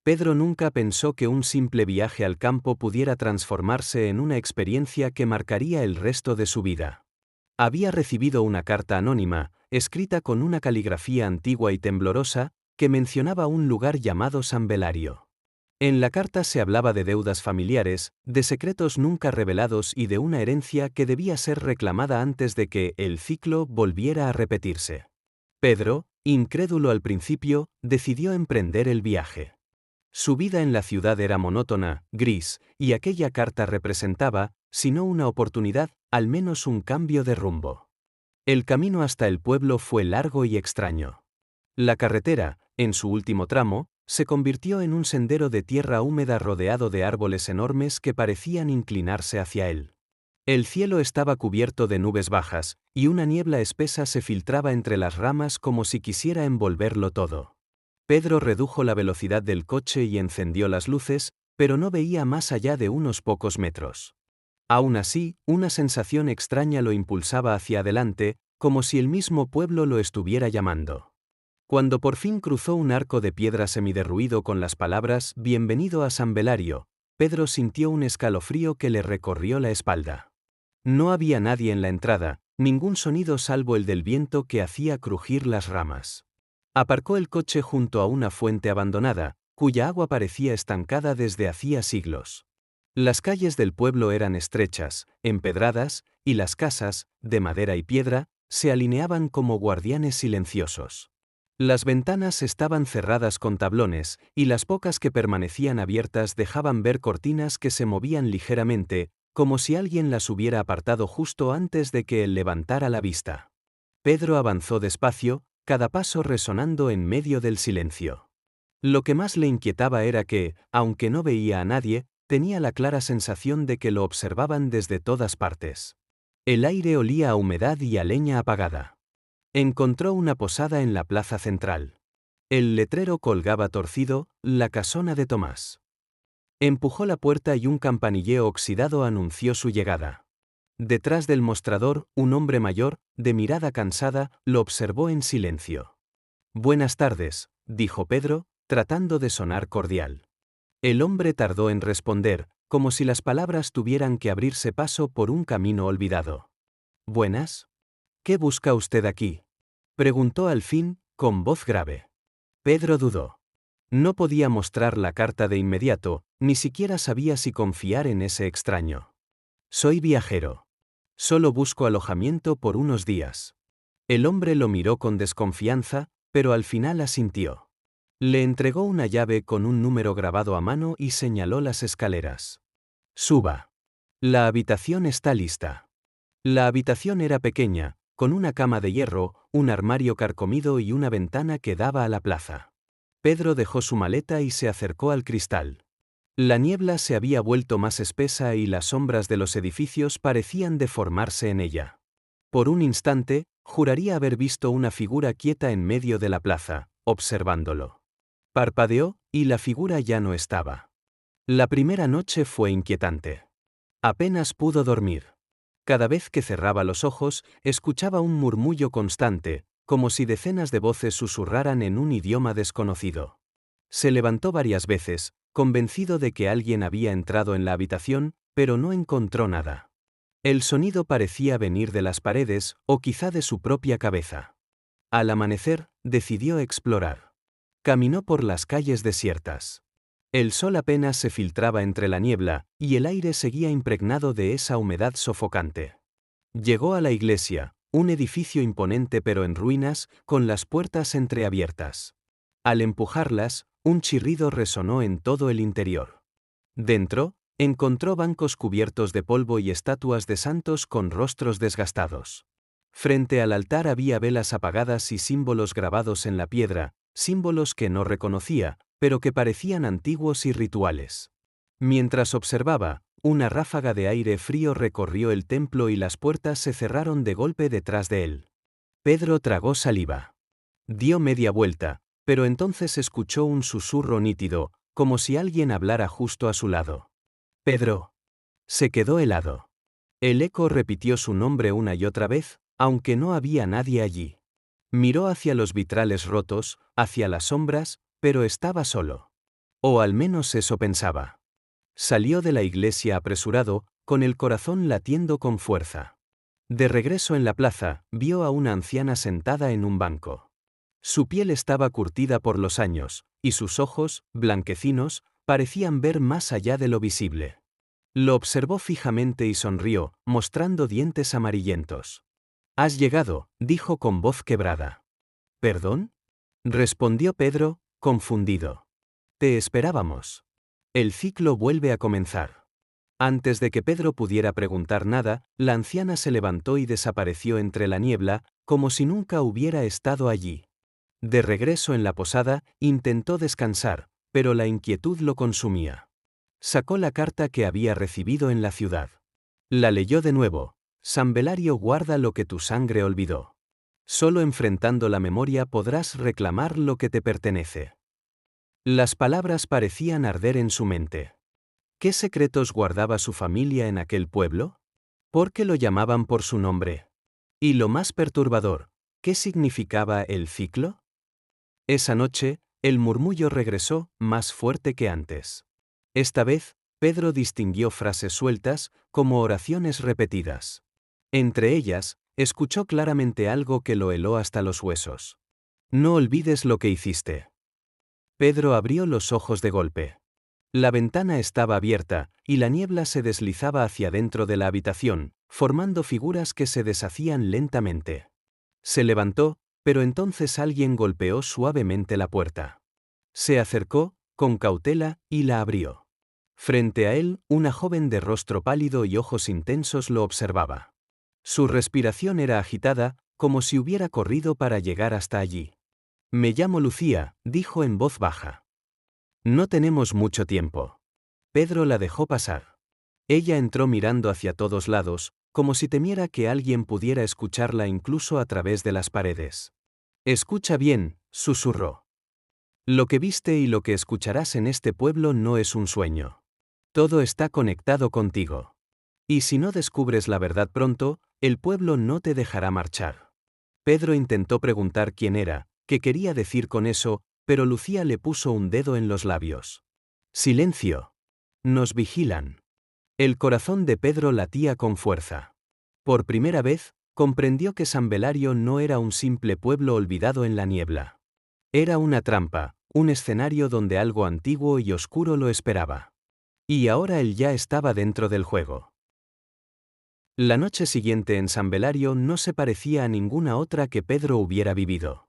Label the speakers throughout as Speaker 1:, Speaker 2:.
Speaker 1: Pedro nunca pensó que un simple viaje al campo pudiera transformarse en una experiencia que marcaría el resto de su vida. Había recibido una carta anónima, escrita con una caligrafía antigua y temblorosa, que mencionaba un lugar llamado San Belario. En la carta se hablaba de deudas familiares, de secretos nunca revelados y de una herencia que debía ser reclamada antes de que el ciclo volviera a repetirse. Pedro, incrédulo al principio, decidió emprender el viaje. Su vida en la ciudad era monótona, gris, y aquella carta representaba, si no una oportunidad, al menos un cambio de rumbo. El camino hasta el pueblo fue largo y extraño. La carretera, en su último tramo, se convirtió en un sendero de tierra húmeda rodeado de árboles enormes que parecían inclinarse hacia él. El cielo estaba cubierto de nubes bajas, y una niebla espesa se filtraba entre las ramas como si quisiera envolverlo todo. Pedro redujo la velocidad del coche y encendió las luces, pero no veía más allá de unos pocos metros. Aún así, una sensación extraña lo impulsaba hacia adelante, como si el mismo pueblo lo estuviera llamando. Cuando por fin cruzó un arco de piedra semiderruido con las palabras «Bienvenido a San Belario», Pedro sintió un escalofrío que le recorrió la espalda. No había nadie en la entrada, ningún sonido salvo el del viento que hacía crujir las ramas. Aparcó el coche junto a una fuente abandonada, cuya agua parecía estancada desde hacía siglos. Las calles del pueblo eran estrechas, empedradas, y las casas, de madera y piedra, se alineaban como guardianes silenciosos. Las ventanas estaban cerradas con tablones, y las pocas que permanecían abiertas dejaban ver cortinas que se movían ligeramente, como si alguien las hubiera apartado justo antes de que él levantara la vista. Pedro avanzó despacio, cada paso resonando en medio del silencio. Lo que más le inquietaba era que, aunque no veía a nadie, tenía la clara sensación de que lo observaban desde todas partes. El aire olía a humedad y a leña apagada. Encontró una posada en la plaza central. El letrero colgaba torcido, la casona de Tomás. Empujó la puerta y un campanilleo oxidado anunció su llegada. Detrás del mostrador, un hombre mayor, de mirada cansada, lo observó en silencio. «Buenas tardes», dijo Pedro, tratando de sonar cordial. El hombre tardó en responder, como si las palabras tuvieran que abrirse paso por un camino olvidado. «¿Buenas? ¿Qué busca usted aquí?», preguntó al fin, con voz grave. Pedro dudó. No podía mostrar la carta de inmediato, ni siquiera sabía si confiar en ese extraño. «Soy viajero. Solo busco alojamiento por unos días». El hombre lo miró con desconfianza, pero al final asintió. Le entregó una llave con un número grabado a mano y señaló las escaleras. «Suba. La habitación está lista». La habitación era pequeña, con una cama de hierro, un armario carcomido y una ventana que daba a la plaza. Pedro dejó su maleta y se acercó al cristal. La niebla se había vuelto más espesa y las sombras de los edificios parecían deformarse en ella. Por un instante, juraría haber visto una figura quieta en medio de la plaza, observándolo. Parpadeó, y la figura ya no estaba. La primera noche fue inquietante. Apenas pudo dormir. Cada vez que cerraba los ojos, escuchaba un murmullo constante, como si decenas de voces susurraran en un idioma desconocido. Se levantó varias veces, convencido de que alguien había entrado en la habitación, pero no encontró nada. El sonido parecía venir de las paredes, o quizá de su propia cabeza. Al amanecer, decidió explorar. Caminó por las calles desiertas. El sol apenas se filtraba entre la niebla, y el aire seguía impregnado de esa humedad sofocante. Llegó a la iglesia, un edificio imponente pero en ruinas, con las puertas entreabiertas. Al empujarlas, un chirrido resonó en todo el interior. Dentro, encontró bancos cubiertos de polvo y estatuas de santos con rostros desgastados. Frente al altar había velas apagadas y símbolos grabados en la piedra, símbolos que no reconocía, pero que parecían antiguos y rituales. Mientras observaba, una ráfaga de aire frío recorrió el templo y las puertas se cerraron de golpe detrás de él. Pedro tragó saliva. Dio media vuelta, pero entonces escuchó un susurro nítido, como si alguien hablara justo a su lado. «Pedro». Se quedó helado. El eco repitió su nombre una y otra vez, aunque no había nadie allí. Miró hacia los vitrales rotos, hacia las sombras, pero estaba solo. O al menos eso pensaba. Salió de la iglesia apresurado, con el corazón latiendo con fuerza. De regreso en la plaza, vio a una anciana sentada en un banco. Su piel estaba curtida por los años, y sus ojos, blanquecinos, parecían ver más allá de lo visible. Lo observó fijamente y sonrió, mostrando dientes amarillentos. «Has llegado», dijo con voz quebrada. «¿Perdón?», respondió Pedro, confundido. «Te esperábamos. El ciclo vuelve a comenzar». Antes de que Pedro pudiera preguntar nada, la anciana se levantó y desapareció entre la niebla, como si nunca hubiera estado allí. De regreso en la posada, intentó descansar, pero la inquietud lo consumía. Sacó la carta que había recibido en la ciudad. La leyó de nuevo. «San Belario guarda lo que tu sangre olvidó. Solo enfrentando la memoria podrás reclamar lo que te pertenece». Las palabras parecían arder en su mente. ¿Qué secretos guardaba su familia en aquel pueblo? ¿Por qué lo llamaban por su nombre? Y lo más perturbador, ¿qué significaba el ciclo? Esa noche, el murmullo regresó, más fuerte que antes. Esta vez, Pedro distinguió frases sueltas, como oraciones repetidas. Entre ellas, escuchó claramente algo que lo heló hasta los huesos. «No olvides lo que hiciste». Pedro abrió los ojos de golpe. La ventana estaba abierta, y la niebla se deslizaba hacia dentro de la habitación, formando figuras que se deshacían lentamente. Se levantó, pero entonces alguien golpeó suavemente la puerta. Se acercó, con cautela, y la abrió. Frente a él, una joven de rostro pálido y ojos intensos lo observaba. Su respiración era agitada, como si hubiera corrido para llegar hasta allí. «Me llamo Lucía», dijo en voz baja. «No tenemos mucho tiempo». Pedro la dejó pasar. Ella entró mirando hacia todos lados, como si temiera que alguien pudiera escucharla incluso a través de las paredes. «Escucha bien», susurró. «Lo que viste y lo que escucharás en este pueblo no es un sueño. Todo está conectado contigo. Y si no descubres la verdad pronto, el pueblo no te dejará marchar». Pedro intentó preguntar quién era, qué quería decir con eso, pero Lucía le puso un dedo en los labios. «Silencio. Nos vigilan». El corazón de Pedro latía con fuerza. Por primera vez, comprendió que San Belario no era un simple pueblo olvidado en la niebla. Era una trampa, un escenario donde algo antiguo y oscuro lo esperaba. Y ahora él ya estaba dentro del juego. La noche siguiente en San Belario no se parecía a ninguna otra que Pedro hubiera vivido.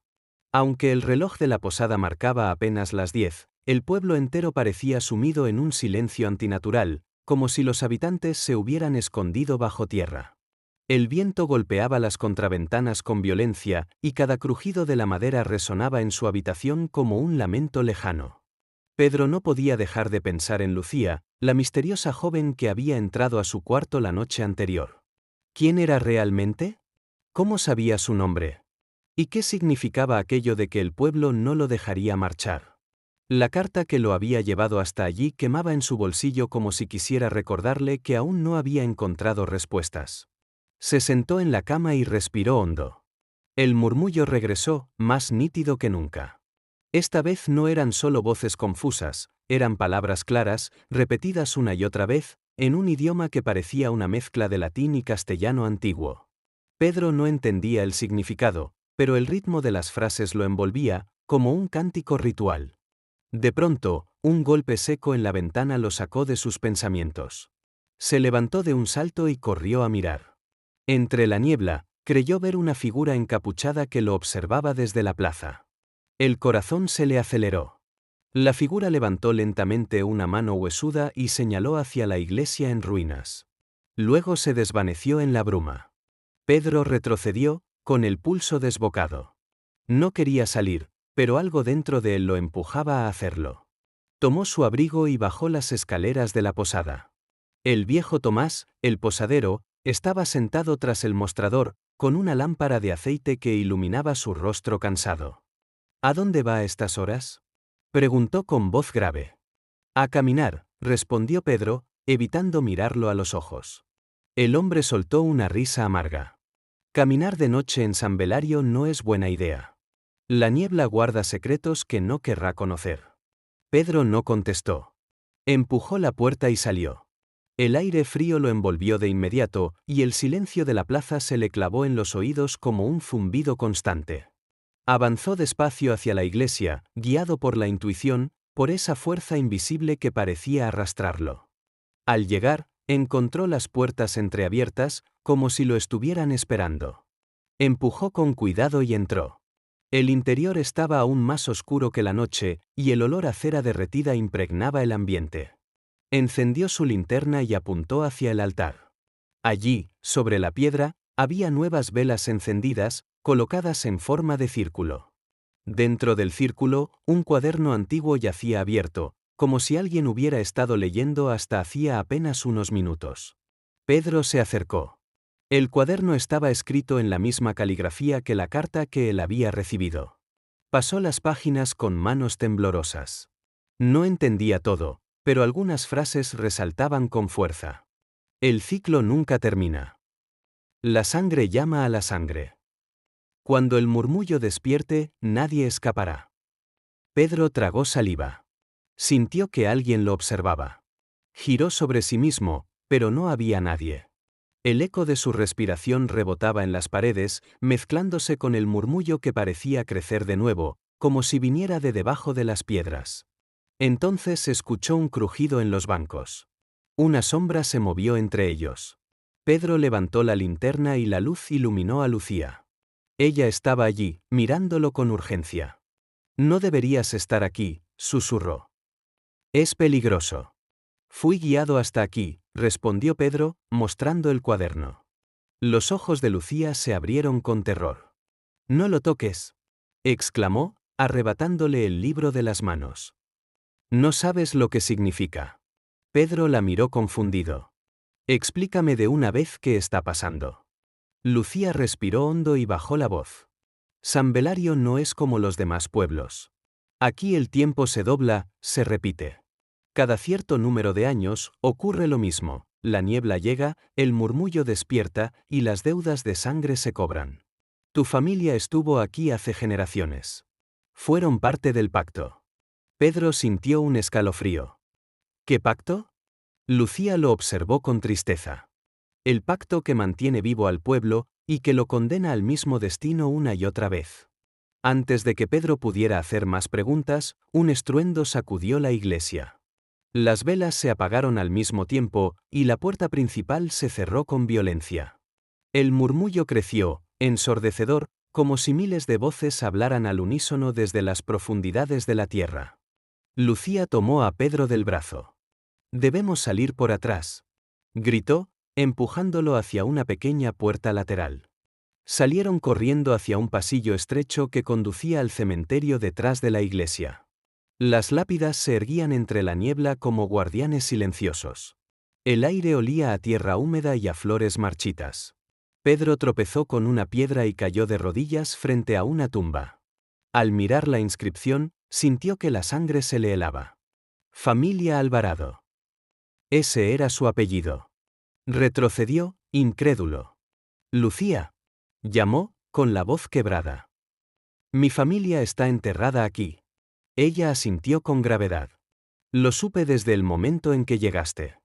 Speaker 1: Aunque el reloj de la posada marcaba apenas las 10, el pueblo entero parecía sumido en un silencio antinatural, como si los habitantes se hubieran escondido bajo tierra. El viento golpeaba las contraventanas con violencia, y cada crujido de la madera resonaba en su habitación como un lamento lejano. Pedro no podía dejar de pensar en Lucía, la misteriosa joven que había entrado a su cuarto la noche anterior. ¿Quién era realmente? ¿Cómo sabía su nombre? ¿Y qué significaba aquello de que el pueblo no lo dejaría marchar? La carta que lo había llevado hasta allí quemaba en su bolsillo como si quisiera recordarle que aún no había encontrado respuestas. Se sentó en la cama y respiró hondo. El murmullo regresó, más nítido que nunca. Esta vez no eran solo voces confusas, eran palabras claras, repetidas una y otra vez, en un idioma que parecía una mezcla de latín y castellano antiguo. Pedro no entendía el significado, pero el ritmo de las frases lo envolvía, como un cántico ritual. De pronto, un golpe seco en la ventana lo sacó de sus pensamientos. Se levantó de un salto y corrió a mirar. Entre la niebla, creyó ver una figura encapuchada que lo observaba desde la plaza. El corazón se le aceleró. La figura levantó lentamente una mano huesuda y señaló hacia la iglesia en ruinas. Luego se desvaneció en la bruma. Pedro retrocedió, con el pulso desbocado. No quería salir, pero algo dentro de él lo empujaba a hacerlo. Tomó su abrigo y bajó las escaleras de la posada. El viejo Tomás, el posadero, estaba sentado tras el mostrador, con una lámpara de aceite que iluminaba su rostro cansado. «¿A dónde va a estas horas?», preguntó con voz grave. «A caminar», respondió Pedro, evitando mirarlo a los ojos. El hombre soltó una risa amarga. «Caminar de noche en San Belario no es buena idea. La niebla guarda secretos que no querrá conocer». Pedro no contestó. Empujó la puerta y salió. El aire frío lo envolvió de inmediato, y el silencio de la plaza se le clavó en los oídos como un zumbido constante. Avanzó despacio hacia la iglesia, guiado por la intuición, por esa fuerza invisible que parecía arrastrarlo. Al llegar, encontró las puertas entreabiertas, como si lo estuvieran esperando. Empujó con cuidado y entró. El interior estaba aún más oscuro que la noche, y el olor a cera derretida impregnaba el ambiente. Encendió su linterna y apuntó hacia el altar. Allí, sobre la piedra, había nuevas velas encendidas, colocadas en forma de círculo. Dentro del círculo, un cuaderno antiguo yacía abierto, como si alguien hubiera estado leyendo hasta hacía apenas unos minutos. Pedro se acercó. El cuaderno estaba escrito en la misma caligrafía que la carta que él había recibido. Pasó las páginas con manos temblorosas. No entendía todo, pero algunas frases resaltaban con fuerza. El ciclo nunca termina. La sangre llama a la sangre. Cuando el murmullo despierte, nadie escapará. Pedro tragó saliva. Sintió que alguien lo observaba. Giró sobre sí mismo, pero no había nadie. El eco de su respiración rebotaba en las paredes, mezclándose con el murmullo que parecía crecer de nuevo, como si viniera de debajo de las piedras. Entonces escuchó un crujido en los bancos. Una sombra se movió entre ellos. Pedro levantó la linterna y la luz iluminó a Lucía. Ella estaba allí, mirándolo con urgencia. «No deberías estar aquí», susurró. «Es peligroso». «Fui guiado hasta aquí», respondió Pedro, mostrando el cuaderno. Los ojos de Lucía se abrieron con terror. «No lo toques», exclamó, arrebatándole el libro de las manos. «No sabes lo que significa». Pedro la miró confundido. «Explícame de una vez qué está pasando». Lucía respiró hondo y bajó la voz. «San Belario no es como los demás pueblos. Aquí el tiempo se dobla, se repite. Cada cierto número de años ocurre lo mismo, la niebla llega, el murmullo despierta y las deudas de sangre se cobran. Tu familia estuvo aquí hace generaciones. Fueron parte del pacto». Pedro sintió un escalofrío. ¿Qué pacto? Lucía lo observó con tristeza. El pacto que mantiene vivo al pueblo y que lo condena al mismo destino una y otra vez. Antes de que Pedro pudiera hacer más preguntas, un estruendo sacudió la iglesia. Las velas se apagaron al mismo tiempo y la puerta principal se cerró con violencia. El murmullo creció, ensordecedor, como si miles de voces hablaran al unísono desde las profundidades de la tierra. Lucía tomó a Pedro del brazo. «Debemos salir por atrás», gritó, empujándolo hacia una pequeña puerta lateral. Salieron corriendo hacia un pasillo estrecho que conducía al cementerio detrás de la iglesia. Las lápidas se erguían entre la niebla como guardianes silenciosos. El aire olía a tierra húmeda y a flores marchitas. Pedro tropezó con una piedra y cayó de rodillas frente a una tumba. Al mirar la inscripción, sintió que la sangre se le helaba. Familia Alvarado. Ese era su apellido. Retrocedió, incrédulo. «Lucía», llamó, con la voz quebrada. «Mi familia está enterrada aquí». Ella asintió con gravedad. «Lo supe desde el momento en que llegaste.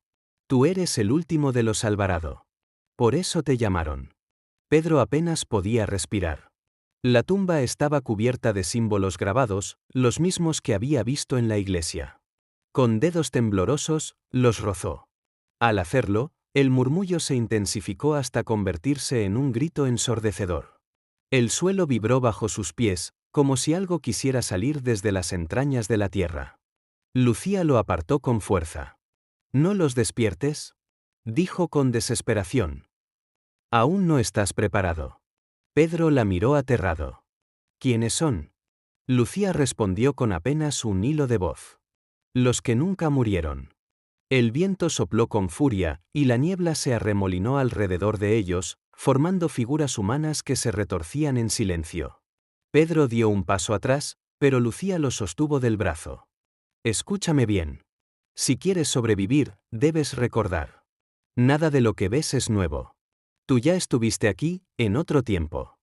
Speaker 1: Tú eres el último de los Alvarado. Por eso te llamaron». Pedro apenas podía respirar. La tumba estaba cubierta de símbolos grabados, los mismos que había visto en la iglesia. Con dedos temblorosos, los rozó. Al hacerlo, el murmullo se intensificó hasta convertirse en un grito ensordecedor. El suelo vibró bajo sus pies, como si algo quisiera salir desde las entrañas de la tierra. Lucía lo apartó con fuerza. «No los despiertes», dijo con desesperación. «Aún no estás preparado». Pedro la miró aterrado. «¿Quiénes son?». Lucía respondió con apenas un hilo de voz. «Los que nunca murieron». El viento sopló con furia, y la niebla se arremolinó alrededor de ellos, formando figuras humanas que se retorcían en silencio. Pedro dio un paso atrás, pero Lucía lo sostuvo del brazo. «Escúchame bien. Si quieres sobrevivir, debes recordar. Nada de lo que ves es nuevo. Tú ya estuviste aquí, en otro tiempo».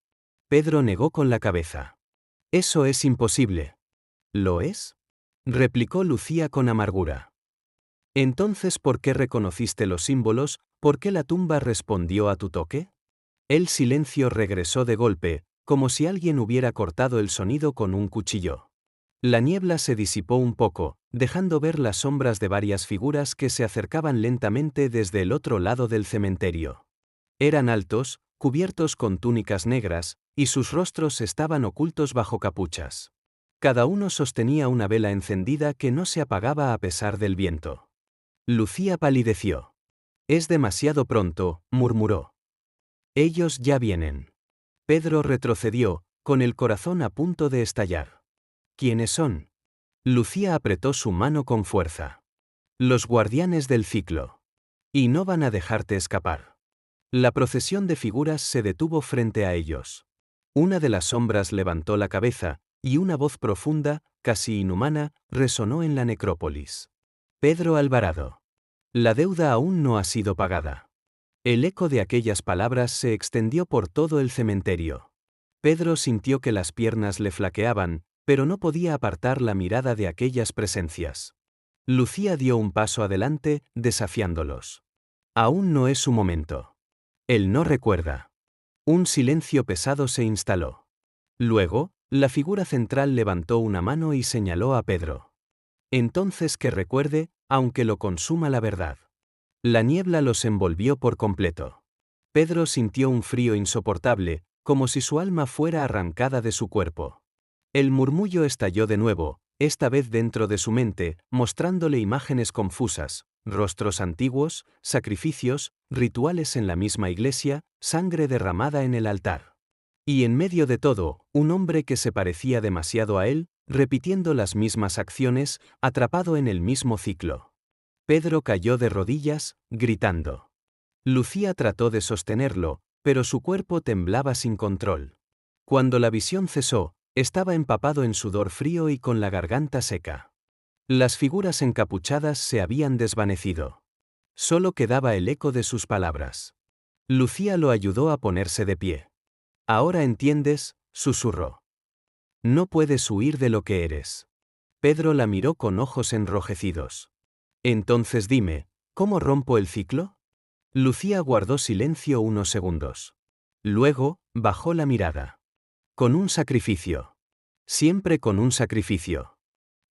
Speaker 1: Pedro negó con la cabeza. «Eso es imposible». «¿Lo es?». replicó Lucía con amargura. Entonces, ¿por qué reconociste los símbolos? ¿Por qué la tumba respondió a tu toque? El silencio regresó de golpe, como si alguien hubiera cortado el sonido con un cuchillo. La niebla se disipó un poco, dejando ver las sombras de varias figuras que se acercaban lentamente desde el otro lado del cementerio. Eran altos, cubiertos con túnicas negras, y sus rostros estaban ocultos bajo capuchas. Cada uno sostenía una vela encendida que no se apagaba a pesar del viento. Lucía palideció. «Es demasiado pronto», murmuró. «Ellos ya vienen». Pedro retrocedió, con el corazón a punto de estallar. «¿Quiénes son?». Lucía apretó su mano con fuerza. «Los guardianes del ciclo. Y no van a dejarte escapar». La procesión de figuras se detuvo frente a ellos. Una de las sombras levantó la cabeza, y una voz profunda, casi inhumana, resonó en la necrópolis. «Pedro Alvarado. La deuda aún no ha sido pagada». El eco de aquellas palabras se extendió por todo el cementerio. Pedro sintió que las piernas le flaqueaban, pero no podía apartar la mirada de aquellas presencias. Lucía dio un paso adelante, desafiándolos. «Aún no es su momento». Él no recuerda. Un silencio pesado se instaló. Luego, la figura central levantó una mano y señaló a Pedro. «Entonces que recuerde, aunque lo consuma la verdad». La niebla los envolvió por completo. Pedro sintió un frío insoportable, como si su alma fuera arrancada de su cuerpo. El murmullo estalló de nuevo, esta vez dentro de su mente, mostrándole imágenes confusas, rostros antiguos, sacrificios, rituales en la misma iglesia, sangre derramada en el altar. Y en medio de todo, un hombre que se parecía demasiado a él, repitiendo las mismas acciones, atrapado en el mismo ciclo. Pedro cayó de rodillas, gritando. Lucía trató de sostenerlo, pero su cuerpo temblaba sin control. Cuando la visión cesó, estaba empapado en sudor frío y con la garganta seca. Las figuras encapuchadas se habían desvanecido. Solo quedaba el eco de sus palabras. Lucía lo ayudó a ponerse de pie. «Ahora entiendes», susurró. «No puedes huir de lo que eres». Pedro la miró con ojos enrojecidos. «Entonces dime, ¿cómo rompo el ciclo?». Lucía guardó silencio unos segundos. Luego, bajó la mirada. «Con un sacrificio. Siempre con un sacrificio».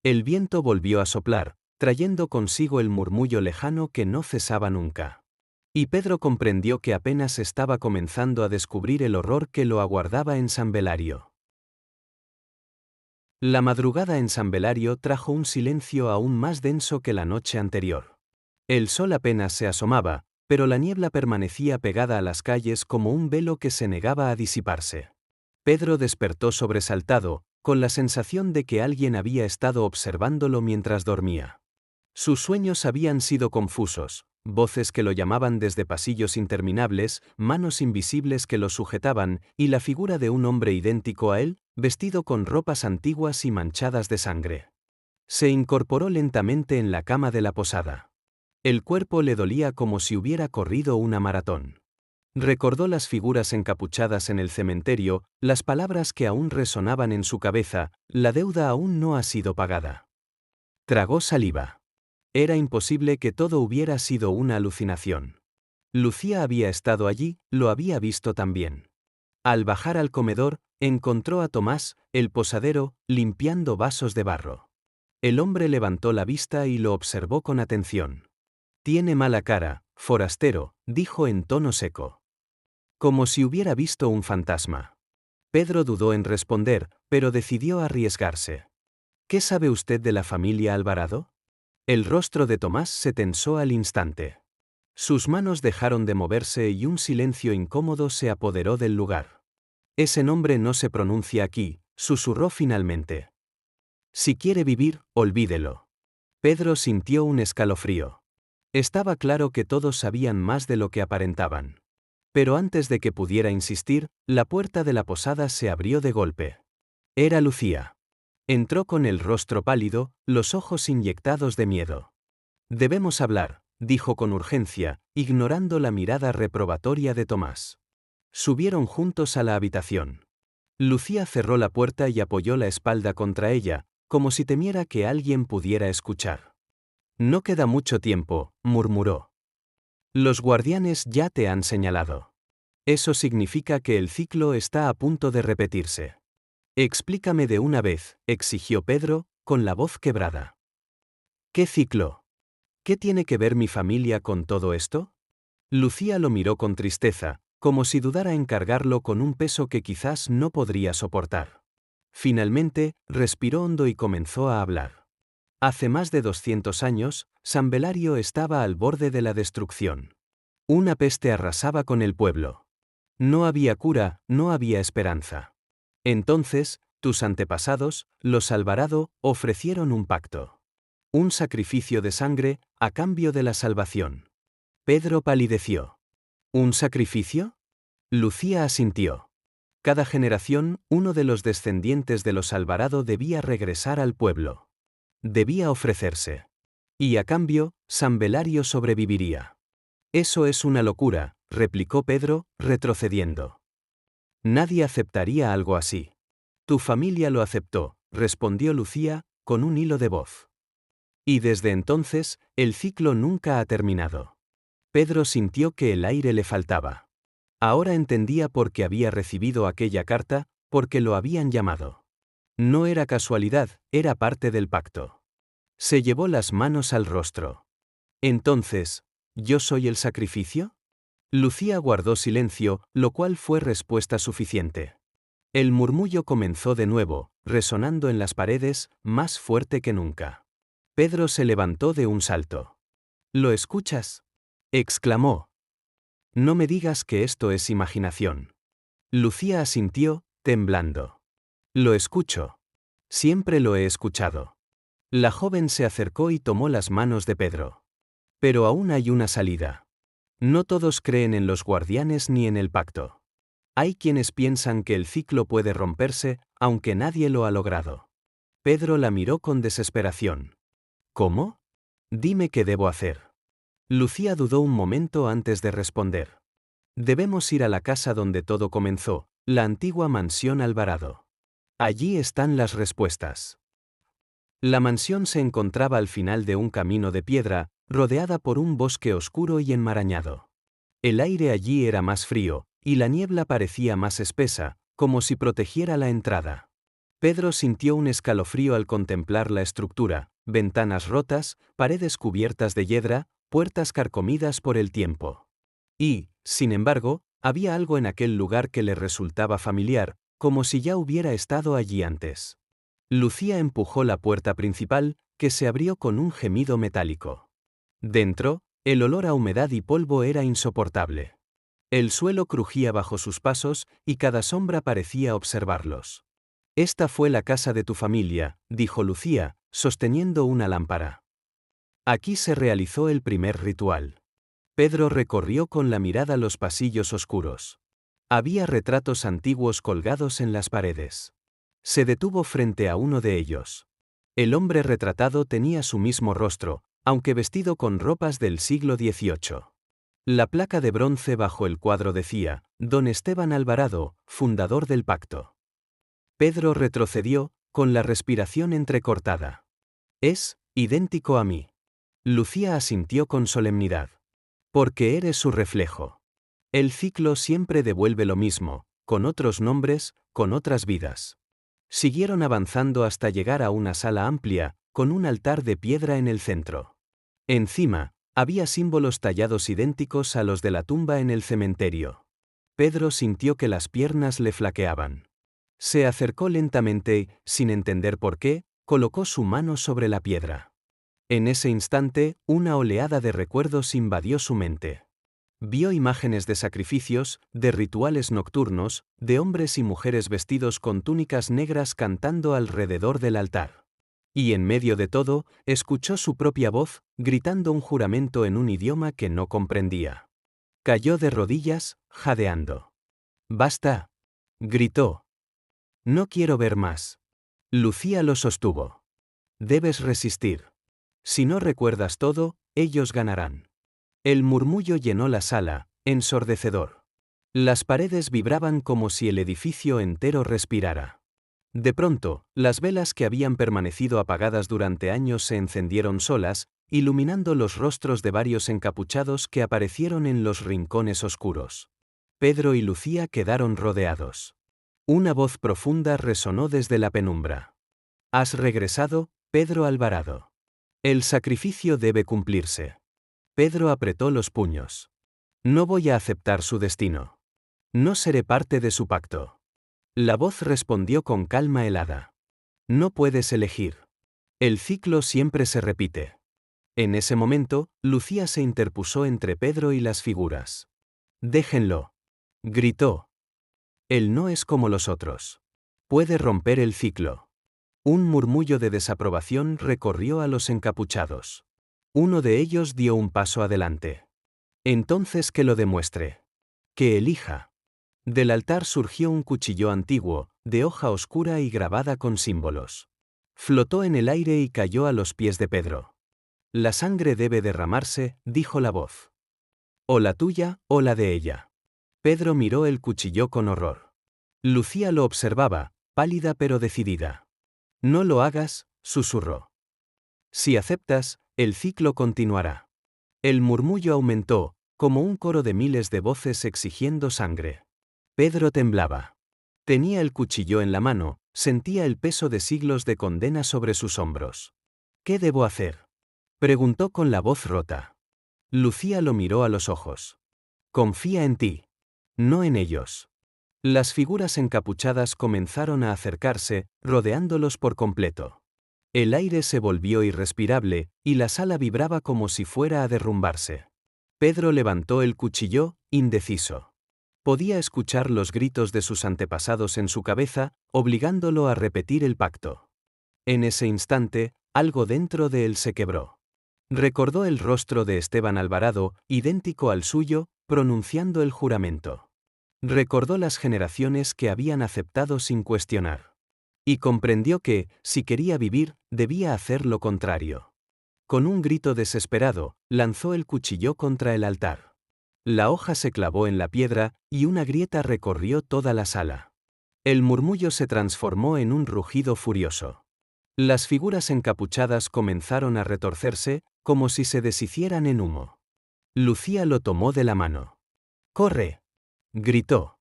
Speaker 1: El viento volvió a soplar, trayendo consigo el murmullo lejano que no cesaba nunca. Y Pedro comprendió que apenas estaba comenzando a descubrir el horror que lo aguardaba en San Belario. La madrugada en San Belario trajo un silencio aún más denso que la noche anterior. El sol apenas se asomaba, pero la niebla permanecía pegada a las calles como un velo que se negaba a disiparse. Pedro despertó sobresaltado, con la sensación de que alguien había estado observándolo mientras dormía. Sus sueños habían sido confusos, voces que lo llamaban desde pasillos interminables, manos invisibles que lo sujetaban, y la figura de un hombre idéntico a él, vestido con ropas antiguas y manchadas de sangre. Se incorporó lentamente en la cama de la posada. El cuerpo le dolía como si hubiera corrido una maratón. Recordó las figuras encapuchadas en el cementerio, las palabras que aún resonaban en su cabeza: «La deuda aún no ha sido pagada». Tragó saliva. Era imposible que todo hubiera sido una alucinación. Lucía había estado allí, lo había visto también. Al bajar al comedor, encontró a Tomás, el posadero, limpiando vasos de barro. El hombre levantó la vista y lo observó con atención. «Tiene mala cara, forastero», dijo en tono seco. Como si hubiera visto un fantasma. Pedro dudó en responder, pero decidió arriesgarse. «¿Qué sabe usted de la familia Alvarado?». El rostro de Tomás se tensó al instante. Sus manos dejaron de moverse y un silencio incómodo se apoderó del lugar. «Ese nombre no se pronuncia aquí», susurró finalmente. «Si quiere vivir, olvídelo». Pedro sintió un escalofrío. Estaba claro que todos sabían más de lo que aparentaban. Pero antes de que pudiera insistir, la puerta de la posada se abrió de golpe. Era Lucía. Entró con el rostro pálido, los ojos inyectados de miedo. «Debemos hablar», dijo con urgencia, ignorando la mirada reprobatoria de Tomás. Subieron juntos a la habitación. Lucía cerró la puerta y apoyó la espalda contra ella, como si temiera que alguien pudiera escuchar. No queda mucho tiempo, murmuró. Los guardianes ya te han señalado. Eso significa que el ciclo está a punto de repetirse. Explícame de una vez, exigió Pedro, con la voz quebrada. ¿Qué ciclo? ¿Qué tiene que ver mi familia con todo esto? Lucía lo miró con tristeza, como si dudara en cargarlo con un peso que quizás no podría soportar. Finalmente, respiró hondo y comenzó a hablar. Hace más de 200 años, San Belario estaba al borde de la destrucción. Una peste arrasaba con el pueblo. No había cura, no había esperanza. Entonces, tus antepasados, los Alvarado, ofrecieron un pacto. Un sacrificio de sangre, a cambio de la salvación. Pedro palideció. ¿Un sacrificio? Lucía asintió. Cada generación, uno de los descendientes de los Alvarado debía regresar al pueblo. Debía ofrecerse. Y a cambio, San Belario sobreviviría. Eso es una locura, replicó Pedro, retrocediendo. Nadie aceptaría algo así. Tu familia lo aceptó, respondió Lucía, con un hilo de voz. Y desde entonces, el ciclo nunca ha terminado. Pedro sintió que el aire le faltaba. Ahora entendía por qué había recibido aquella carta, porque lo habían llamado. No era casualidad, era parte del pacto. Se llevó las manos al rostro. Entonces, ¿yo soy el sacrificio? Lucía guardó silencio, lo cual fue respuesta suficiente. El murmullo comenzó de nuevo, resonando en las paredes, más fuerte que nunca. Pedro se levantó de un salto. ¿Lo escuchas? Exclamó. No me digas que esto es imaginación. Lucía asintió, temblando. Lo escucho. Siempre lo he escuchado. La joven se acercó y tomó las manos de Pedro. Pero aún hay una salida. No todos creen en los guardianes ni en el pacto. Hay quienes piensan que el ciclo puede romperse, aunque nadie lo ha logrado. Pedro la miró con desesperación. ¿Cómo? Dime qué debo hacer. Lucía dudó un momento antes de responder. Debemos ir a la casa donde todo comenzó, la antigua mansión Alvarado. Allí están las respuestas. La mansión se encontraba al final de un camino de piedra, rodeada por un bosque oscuro y enmarañado. El aire allí era más frío, y la niebla parecía más espesa, como si protegiera la entrada. Pedro sintió un escalofrío al contemplar la estructura, ventanas rotas, paredes cubiertas de hiedra, puertas carcomidas por el tiempo. Y, sin embargo, había algo en aquel lugar que le resultaba familiar, como si ya hubiera estado allí antes. Lucía empujó la puerta principal, que se abrió con un gemido metálico. Dentro, el olor a humedad y polvo era insoportable. El suelo crujía bajo sus pasos y cada sombra parecía observarlos. Esta fue la casa de tu familia, dijo Lucía, sosteniendo una lámpara. Aquí se realizó el primer ritual. Pedro recorrió con la mirada los pasillos oscuros. Había retratos antiguos colgados en las paredes. Se detuvo frente a uno de ellos. El hombre retratado tenía su mismo rostro, aunque vestido con ropas del siglo XVIII. La placa de bronce bajo el cuadro decía, Don Esteban Alvarado, fundador del pacto. Pedro retrocedió, con la respiración entrecortada. Es idéntico a mí. Lucía asintió con solemnidad. Porque eres su reflejo. El ciclo siempre devuelve lo mismo, con otros nombres, con otras vidas. Siguieron avanzando hasta llegar a una sala amplia, con un altar de piedra en el centro. Encima, había símbolos tallados idénticos a los de la tumba en el cementerio. Pedro sintió que las piernas le flaqueaban. Se acercó lentamente y, sin entender por qué, colocó su mano sobre la piedra. En ese instante, una oleada de recuerdos invadió su mente. Vio imágenes de sacrificios, de rituales nocturnos, de hombres y mujeres vestidos con túnicas negras cantando alrededor del altar. Y en medio de todo, escuchó su propia voz, gritando un juramento en un idioma que no comprendía. Cayó de rodillas, jadeando. «Basta», gritó. «No quiero ver más». Lucía lo sostuvo. «Debes resistir. Si no recuerdas todo, ellos ganarán». El murmullo llenó la sala, ensordecedor. Las paredes vibraban como si el edificio entero respirara. De pronto, las velas que habían permanecido apagadas durante años se encendieron solas, iluminando los rostros de varios encapuchados que aparecieron en los rincones oscuros. Pedro y Lucía quedaron rodeados. Una voz profunda resonó desde la penumbra. «Has regresado, Pedro Alvarado. El sacrificio debe cumplirse». Pedro apretó los puños. «No voy a aceptar su destino. No seré parte de su pacto». La voz respondió con calma helada. «No puedes elegir. El ciclo siempre se repite». En ese momento, Lucía se interpuso entre Pedro y las figuras. «Déjenlo», gritó. «Él no es como los otros. Puede romper el ciclo». Un murmullo de desaprobación recorrió a los encapuchados. Uno de ellos dio un paso adelante. «Entonces que lo demuestre. Que elija». Del altar surgió un cuchillo antiguo, de hoja oscura y grabada con símbolos. Flotó en el aire y cayó a los pies de Pedro. «La sangre debe derramarse», dijo la voz. «O la tuya, o la de ella». Pedro miró el cuchillo con horror. Lucía lo observaba, pálida pero decidida. «No lo hagas», susurró. «Si aceptas, el ciclo continuará». El murmullo aumentó, como un coro de miles de voces exigiendo sangre. Pedro temblaba. Tenía el cuchillo en la mano, sentía el peso de siglos de condena sobre sus hombros. «¿Qué debo hacer?», preguntó con la voz rota. Lucía lo miró a los ojos. «Confía en ti. No en ellos». Las figuras encapuchadas comenzaron a acercarse, rodeándolos por completo. El aire se volvió irrespirable, y la sala vibraba como si fuera a derrumbarse. Pedro levantó el cuchillo, indeciso. Podía escuchar los gritos de sus antepasados en su cabeza, obligándolo a repetir el pacto. En ese instante, algo dentro de él se quebró. Recordó el rostro de Esteban Alvarado, idéntico al suyo, pronunciando el juramento. Recordó las generaciones que habían aceptado sin cuestionar. Y comprendió que, si quería vivir, debía hacer lo contrario. Con un grito desesperado, lanzó el cuchillo contra el altar. La hoja se clavó en la piedra, y una grieta recorrió toda la sala. El murmullo se transformó en un rugido furioso. Las figuras encapuchadas comenzaron a retorcerse, como si se deshicieran en humo. Lucía lo tomó de la mano. «¡Corre!», gritó.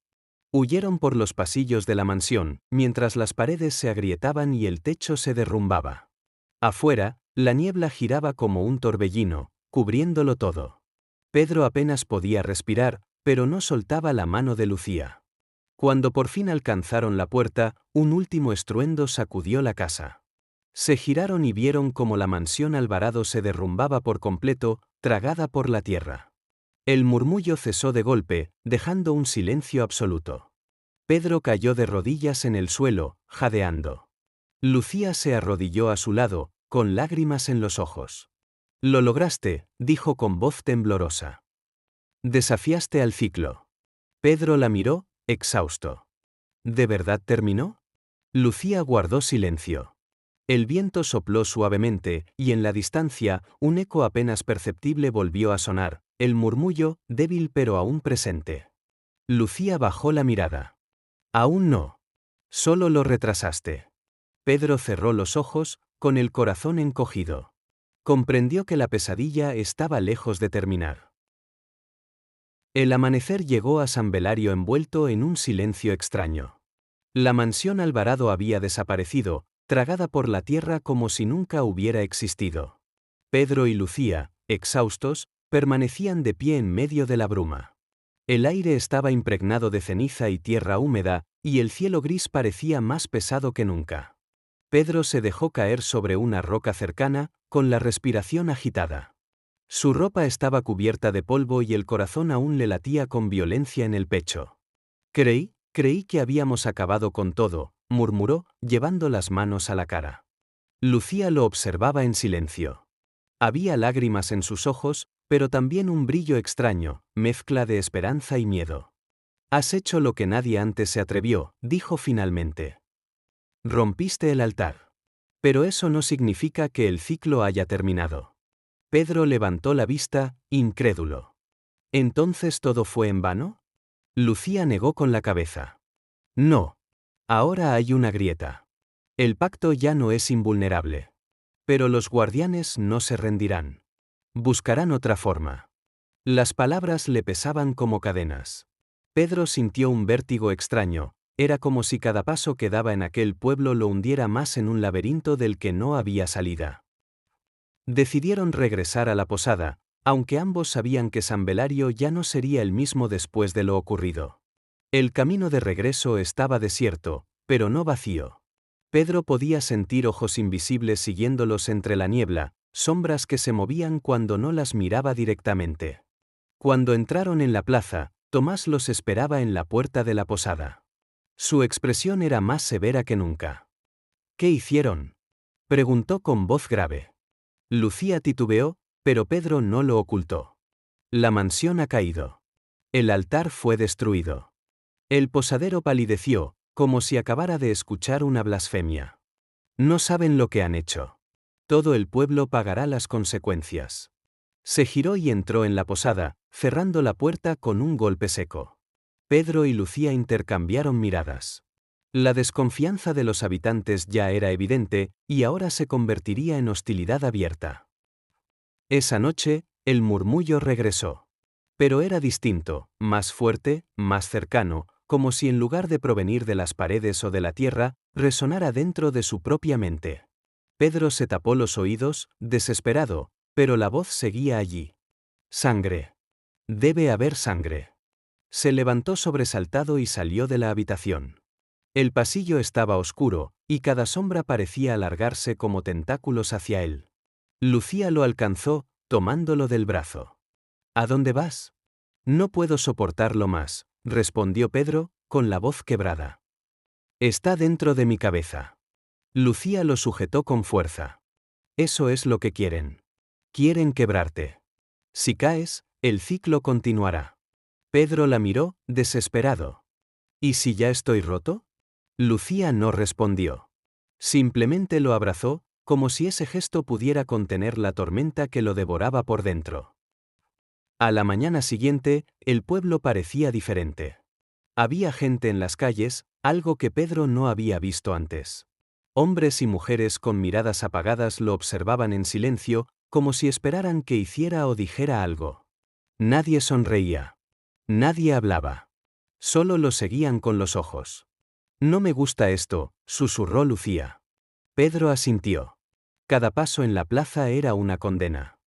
Speaker 1: Huyeron por los pasillos de la mansión, mientras las paredes se agrietaban y el techo se derrumbaba. Afuera, la niebla giraba como un torbellino, cubriéndolo todo. Pedro apenas podía respirar, pero no soltaba la mano de Lucía. Cuando por fin alcanzaron la puerta, un último estruendo sacudió la casa. Se giraron y vieron cómo la mansión Alvarado se derrumbaba por completo, tragada por la tierra. El murmullo cesó de golpe, dejando un silencio absoluto. Pedro cayó de rodillas en el suelo, jadeando. Lucía se arrodilló a su lado, con lágrimas en los ojos. «Lo lograste», dijo con voz temblorosa. «Desafiaste al ciclo». Pedro la miró, exhausto. ¿De verdad terminó? Lucía guardó silencio. El viento sopló suavemente, y en la distancia, un eco apenas perceptible volvió a sonar, el murmullo, débil pero aún presente. Lucía bajó la mirada. «Aún no. Solo lo retrasaste». Pedro cerró los ojos, con el corazón encogido. Comprendió que la pesadilla estaba lejos de terminar. El amanecer llegó a San Belario envuelto en un silencio extraño. La mansión Alvarado había desaparecido, tragada por la tierra como si nunca hubiera existido. Pedro y Lucía, exhaustos, permanecían de pie en medio de la bruma. El aire estaba impregnado de ceniza y tierra húmeda, y el cielo gris parecía más pesado que nunca. Pedro se dejó caer sobre una roca cercana, con la respiración agitada. Su ropa estaba cubierta de polvo y el corazón aún le latía con violencia en el pecho. Creí que habíamos acabado con todo», murmuró, llevando las manos a la cara. Lucía lo observaba en silencio. Había lágrimas en sus ojos, pero también un brillo extraño, mezcla de esperanza y miedo. «Has hecho lo que nadie antes se atrevió», dijo finalmente. «Rompiste el altar. Pero eso no significa que el ciclo haya terminado». Pedro levantó la vista, incrédulo. «¿Entonces todo fue en vano?». Lucía negó con la cabeza. «No. Ahora hay una grieta. El pacto ya no es invulnerable. Pero los guardianes no se rendirán. Buscarán otra forma. Las palabras le pesaban como cadenas. Pedro sintió un vértigo extraño, era como si cada paso que daba en aquel pueblo lo hundiera más en un laberinto del que no había salida. Decidieron regresar a la posada, aunque ambos sabían que San Belario ya no sería el mismo después de lo ocurrido. El camino de regreso estaba desierto, pero no vacío. Pedro podía sentir ojos invisibles siguiéndolos entre la niebla, sombras que se movían cuando no las miraba directamente. Cuando entraron en la plaza, Tomás los esperaba en la puerta de la posada. Su expresión era más severa que nunca. ¿Qué hicieron?, preguntó con voz grave. Lucía titubeó, pero Pedro no lo ocultó. La mansión ha caído. El altar fue destruido. El posadero palideció, como si acabara de escuchar una blasfemia. No saben lo que han hecho. Todo el pueblo pagará las consecuencias. Se giró y entró en la posada, cerrando la puerta con un golpe seco. Pedro y Lucía intercambiaron miradas. La desconfianza de los habitantes ya era evidente, y ahora se convertiría en hostilidad abierta. Esa noche, el murmullo regresó. Pero era distinto, más fuerte, más cercano, como si en lugar de provenir de las paredes o de la tierra, resonara dentro de su propia mente. Pedro se tapó los oídos, desesperado, pero la voz seguía allí. Sangre. Debe haber sangre. Se levantó sobresaltado y salió de la habitación. El pasillo estaba oscuro, y cada sombra parecía alargarse como tentáculos hacia él. Lucía lo alcanzó, tomándolo del brazo. ¿A dónde vas? No puedo soportarlo más, respondió Pedro, con la voz quebrada. Está dentro de mi cabeza. Lucía lo sujetó con fuerza. Eso es lo que quieren. Quieren quebrarte. Si caes, el ciclo continuará. Pedro la miró, desesperado. ¿Y si ya estoy roto? Lucía no respondió. Simplemente lo abrazó, como si ese gesto pudiera contener la tormenta que lo devoraba por dentro. A la mañana siguiente, el pueblo parecía diferente. Había gente en las calles, algo que Pedro no había visto antes. Hombres y mujeres con miradas apagadas lo observaban en silencio, como si esperaran que hiciera o dijera algo. Nadie sonreía. Nadie hablaba. Solo lo seguían con los ojos. No me gusta esto, susurró Lucía. Pedro asintió. Cada paso en la plaza era una condena.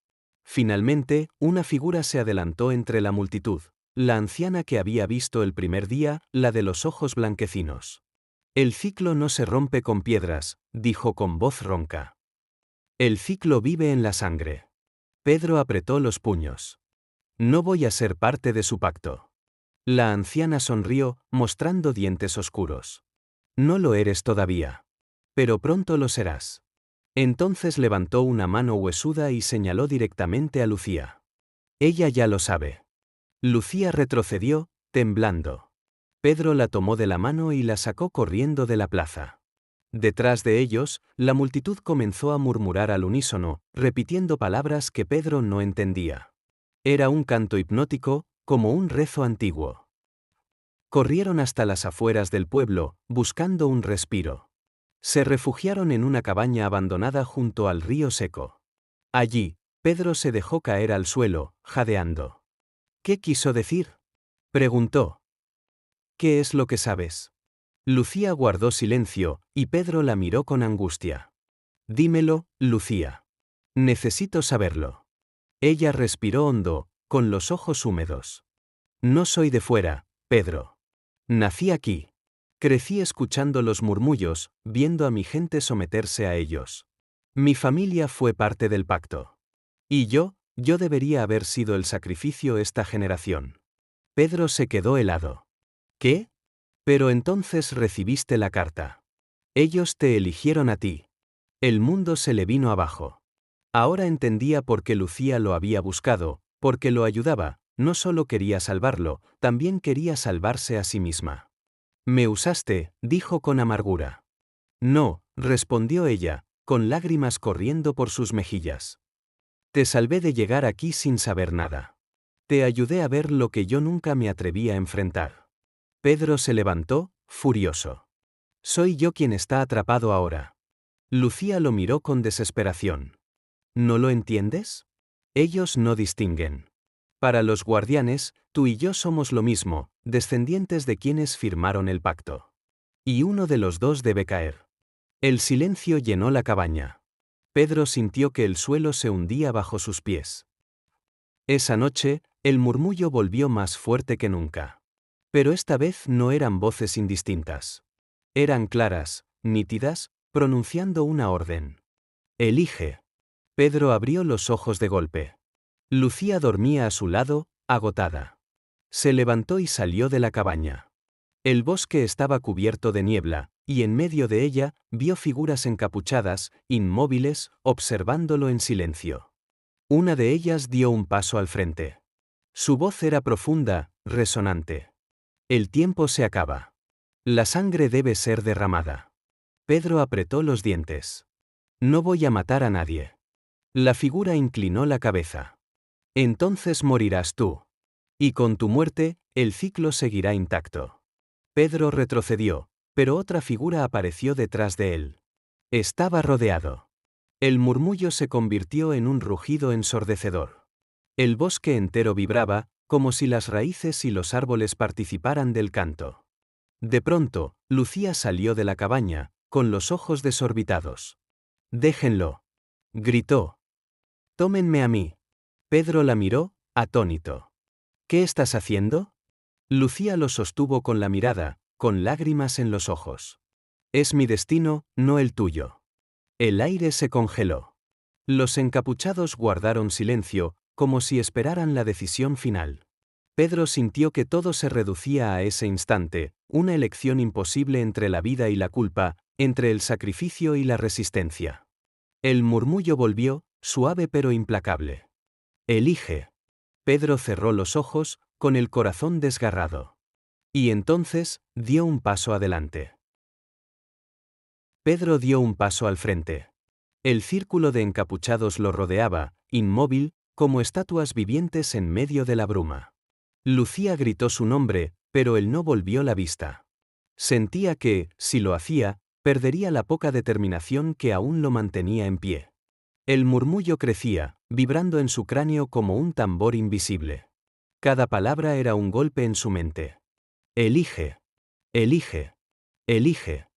Speaker 1: Finalmente, una figura se adelantó entre la multitud, la anciana que había visto el primer día, la de los ojos blanquecinos. El ciclo no se rompe con piedras, dijo con voz ronca. El ciclo vive en la sangre. Pedro apretó los puños. No voy a ser parte de su pacto. La anciana sonrió, mostrando dientes oscuros. No lo eres todavía. Pero pronto lo serás. Entonces levantó una mano huesuda y señaló directamente a Lucía. Ella ya lo sabe. Lucía retrocedió, temblando. Pedro la tomó de la mano y la sacó corriendo de la plaza. Detrás de ellos, la multitud comenzó a murmurar al unísono, repitiendo palabras que Pedro no entendía. Era un canto hipnótico, como un rezo antiguo. Corrieron hasta las afueras del pueblo, buscando un respiro. Se refugiaron en una cabaña abandonada junto al río seco. Allí, Pedro se dejó caer al suelo, jadeando. ¿Qué quiso decir?, preguntó. ¿Qué es lo que sabes? Lucía guardó silencio, y Pedro la miró con angustia. Dímelo, Lucía. Necesito saberlo. Ella respiró hondo, con los ojos húmedos. No soy de fuera, Pedro. Nací aquí. Crecí escuchando los murmullos, viendo a mi gente someterse a ellos. Mi familia fue parte del pacto. Y yo debería haber sido el sacrificio esta generación. Pedro se quedó helado. ¿Qué? Pero entonces recibiste la carta. Ellos te eligieron a ti. El mundo se le vino abajo. Ahora entendía por qué Lucía lo había buscado, porque lo ayudaba, no solo quería salvarlo, también quería salvarse a sí misma. Me usaste, dijo con amargura. No, respondió ella, con lágrimas corriendo por sus mejillas. Te salvé de llegar aquí sin saber nada. Te ayudé a ver lo que yo nunca me atreví a enfrentar. Pedro se levantó, furioso. Soy yo quien está atrapado ahora. Lucía lo miró con desesperación. ¿No lo entiendes? Ellos no distinguen. Para los guardianes, tú y yo somos lo mismo, descendientes de quienes firmaron el pacto. Y uno de los dos debe caer. El silencio llenó la cabaña. Pedro sintió que el suelo se hundía bajo sus pies. Esa noche, el murmullo volvió más fuerte que nunca. Pero esta vez no eran voces indistintas. Eran claras, nítidas, pronunciando una orden. Elige. Pedro abrió los ojos de golpe. Lucía dormía a su lado, agotada. Se levantó y salió de la cabaña. El bosque estaba cubierto de niebla, y en medio de ella vio figuras encapuchadas, inmóviles, observándolo en silencio. Una de ellas dio un paso al frente. Su voz era profunda, resonante. El tiempo se acaba. La sangre debe ser derramada. Pedro apretó los dientes. No voy a matar a nadie. La figura inclinó la cabeza. Entonces morirás tú. Y con tu muerte, el ciclo seguirá intacto. Pedro retrocedió, pero otra figura apareció detrás de él. Estaba rodeado. El murmullo se convirtió en un rugido ensordecedor. El bosque entero vibraba, como si las raíces y los árboles participaran del canto. De pronto, Lucía salió de la cabaña, con los ojos desorbitados. «Déjenlo», gritó. «Tómenme a mí». Pedro la miró, atónito. «¿Qué estás haciendo?» Lucía lo sostuvo con la mirada, con lágrimas en los ojos. «Es mi destino, no el tuyo». El aire se congeló. Los encapuchados guardaron silencio, como si esperaran la decisión final. Pedro sintió que todo se reducía a ese instante, una elección imposible entre la vida y la culpa, entre el sacrificio y la resistencia. El murmullo volvió, suave pero implacable. «Elige». Pedro cerró los ojos, con el corazón desgarrado. Y entonces, dio un paso adelante. Pedro dio un paso al frente. El círculo de encapuchados lo rodeaba, inmóvil, como estatuas vivientes en medio de la bruma. Lucía gritó su nombre, pero él no volvió la vista. Sentía que, si lo hacía, perdería la poca determinación que aún lo mantenía en pie. El murmullo crecía, vibrando en su cráneo como un tambor invisible. Cada palabra era un golpe en su mente. «Elige. Elige. Elige».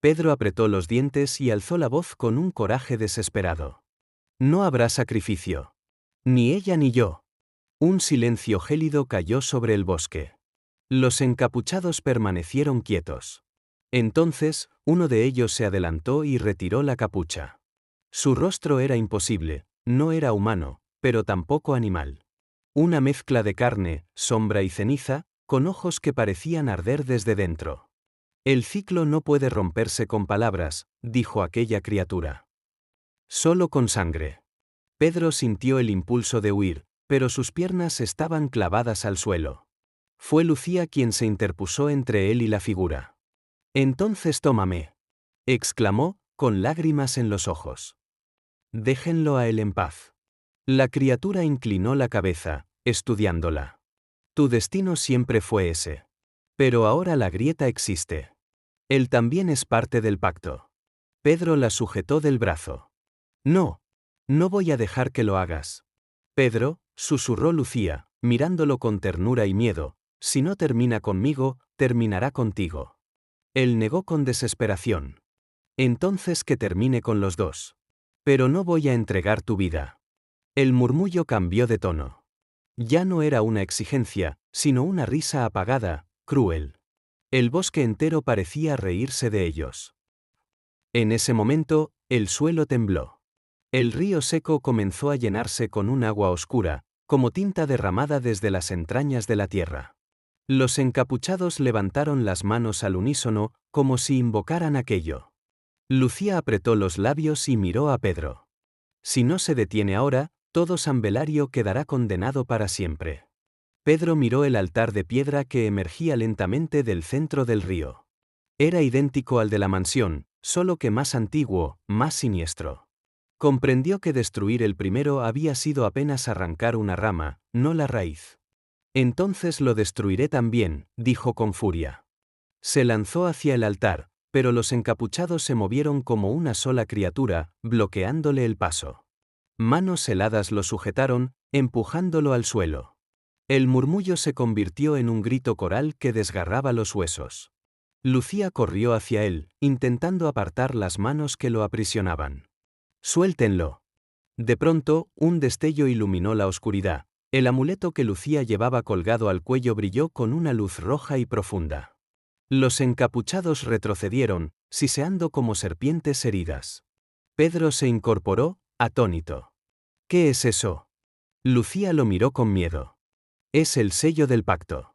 Speaker 1: Pedro apretó los dientes y alzó la voz con un coraje desesperado. «No habrá sacrificio. Ni ella ni yo». Un silencio gélido cayó sobre el bosque. Los encapuchados permanecieron quietos. Entonces, uno de ellos se adelantó y retiró la capucha. Su rostro era imposible, no era humano, pero tampoco animal. Una mezcla de carne, sombra y ceniza, con ojos que parecían arder desde dentro. «El ciclo no puede romperse con palabras», dijo aquella criatura. «Solo con sangre». Pedro sintió el impulso de huir, pero sus piernas estaban clavadas al suelo. Fue Lucía quien se interpuso entre él y la figura. «Entonces tómame», exclamó, con lágrimas en los ojos. «Déjenlo a él en paz». La criatura inclinó la cabeza, estudiándola. «Tu destino siempre fue ese. Pero ahora la grieta existe. Él también es parte del pacto». Pedro la sujetó del brazo. «No. No voy a dejar que lo hagas». «Pedro», susurró Lucía, mirándolo con ternura y miedo, «si no termina conmigo, terminará contigo». Él negó con desesperación. «Entonces que termine con los dos. Pero no voy a entregar tu vida». El murmullo cambió de tono. Ya no era una exigencia, sino una risa apagada, cruel. El bosque entero parecía reírse de ellos. En ese momento, el suelo tembló. El río seco comenzó a llenarse con un agua oscura, como tinta derramada desde las entrañas de la tierra. Los encapuchados levantaron las manos al unísono, como si invocaran aquello. Lucía apretó los labios y miró a Pedro. «Si no se detiene ahora, todo San Belario quedará condenado para siempre». Pedro miró el altar de piedra que emergía lentamente del centro del río. Era idéntico al de la mansión, solo que más antiguo, más siniestro. Comprendió que destruir el primero había sido apenas arrancar una rama, no la raíz. «Entonces lo destruiré también», dijo con furia. Se lanzó hacia el altar, pero los encapuchados se movieron como una sola criatura, bloqueándole el paso. Manos heladas lo sujetaron, empujándolo al suelo. El murmullo se convirtió en un grito coral que desgarraba los huesos. Lucía corrió hacia él, intentando apartar las manos que lo aprisionaban. «Suéltenlo». De pronto, un destello iluminó la oscuridad. El amuleto que Lucía llevaba colgado al cuello brilló con una luz roja y profunda. Los encapuchados retrocedieron, siseando como serpientes heridas. Pedro se incorporó, atónito. «¿Qué es eso?» Lucía lo miró con miedo. «Es el sello del pacto.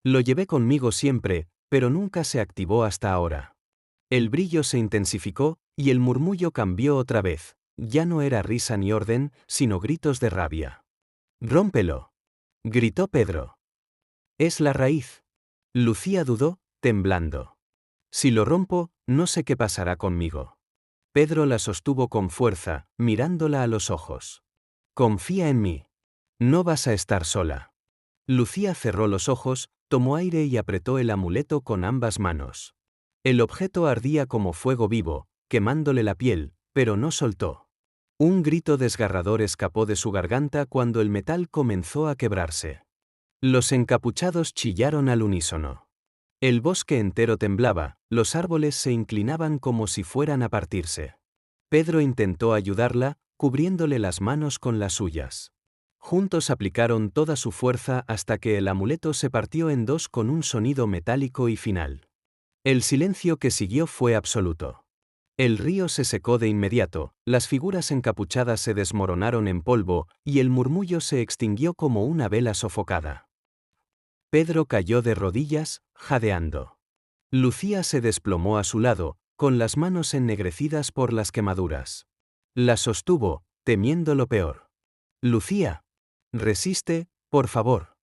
Speaker 1: Lo llevé conmigo siempre, pero nunca se activó hasta ahora». El brillo se intensificó, y el murmullo cambió otra vez. Ya no era risa ni orden, sino gritos de rabia. «Rómpelo», gritó Pedro. «Es la raíz». Lucía dudó, temblando. «Si lo rompo, no sé qué pasará conmigo». Pedro la sostuvo con fuerza, mirándola a los ojos. «Confía en mí. No vas a estar sola». Lucía cerró los ojos, tomó aire y apretó el amuleto con ambas manos. El objeto ardía como fuego vivo, quemándole la piel, pero no soltó. Un grito desgarrador escapó de su garganta cuando el metal comenzó a quebrarse. Los encapuchados chillaron al unísono. El bosque entero temblaba, los árboles se inclinaban como si fueran a partirse. Pedro intentó ayudarla, cubriéndole las manos con las suyas. Juntos aplicaron toda su fuerza hasta que el amuleto se partió en dos con un sonido metálico y final. El silencio que siguió fue absoluto. El río se secó de inmediato, las figuras encapuchadas se desmoronaron en polvo, y el murmullo se extinguió como una vela sofocada. Pedro cayó de rodillas, jadeando. Lucía se desplomó a su lado, con las manos ennegrecidas por las quemaduras. La sostuvo, temiendo lo peor. «Lucía. Resiste, por favor».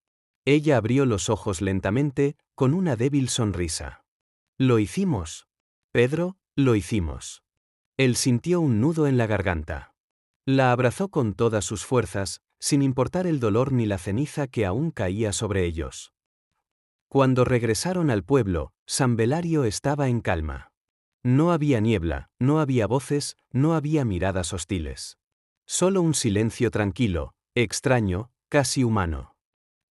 Speaker 1: Ella abrió los ojos lentamente, con una débil sonrisa. «Lo hicimos. Pedro, lo hicimos». Él sintió un nudo en la garganta. La abrazó con todas sus fuerzas, sin importar el dolor ni la ceniza que aún caía sobre ellos. Cuando regresaron al pueblo, San Belario estaba en calma. No había niebla, no había voces, no había miradas hostiles. Solo un silencio tranquilo, extraño, casi humano.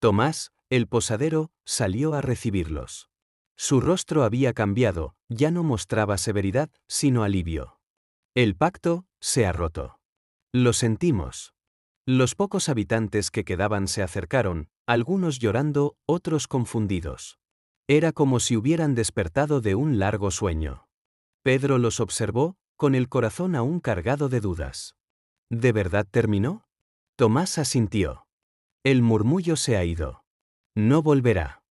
Speaker 1: Tomás, el posadero, salió a recibirlos. Su rostro había cambiado, ya no mostraba severidad, sino alivio. «El pacto se ha roto. Lo sentimos». Los pocos habitantes que quedaban se acercaron, algunos llorando, otros confundidos. Era como si hubieran despertado de un largo sueño. Pedro los observó, con el corazón aún cargado de dudas. ¿De verdad terminó? Tomás asintió. El murmullo se ha ido. No volverá.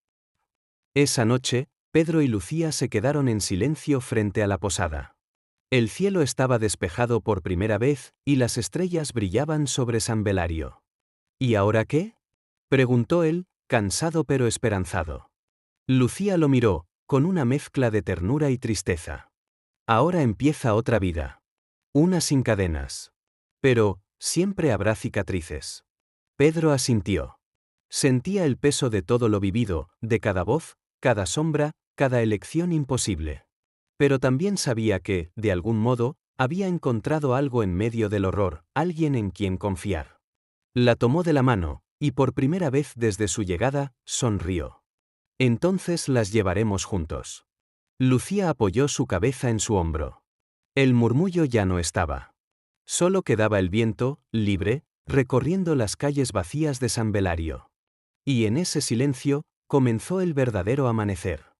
Speaker 1: Esa noche, Pedro y Lucía se quedaron en silencio frente a la posada. El cielo estaba despejado por primera vez, y las estrellas brillaban sobre San Belario. ¿Y ahora qué?, preguntó él, cansado pero esperanzado. Lucía lo miró, con una mezcla de ternura y tristeza. Ahora empieza otra vida. Una sin cadenas. Pero, siempre habrá cicatrices. Pedro asintió. Sentía el peso de todo lo vivido, de cada voz, cada sombra, cada elección imposible. Pero también sabía que, de algún modo, había encontrado algo en medio del horror, alguien en quien confiar. La tomó de la mano, y por primera vez desde su llegada, sonrió. «Entonces las llevaremos juntos». Lucía apoyó su cabeza en su hombro. El murmullo ya no estaba. Solo quedaba el viento, libre, recorriendo las calles vacías de San Belario. Y en ese silencio, comenzó el verdadero amanecer.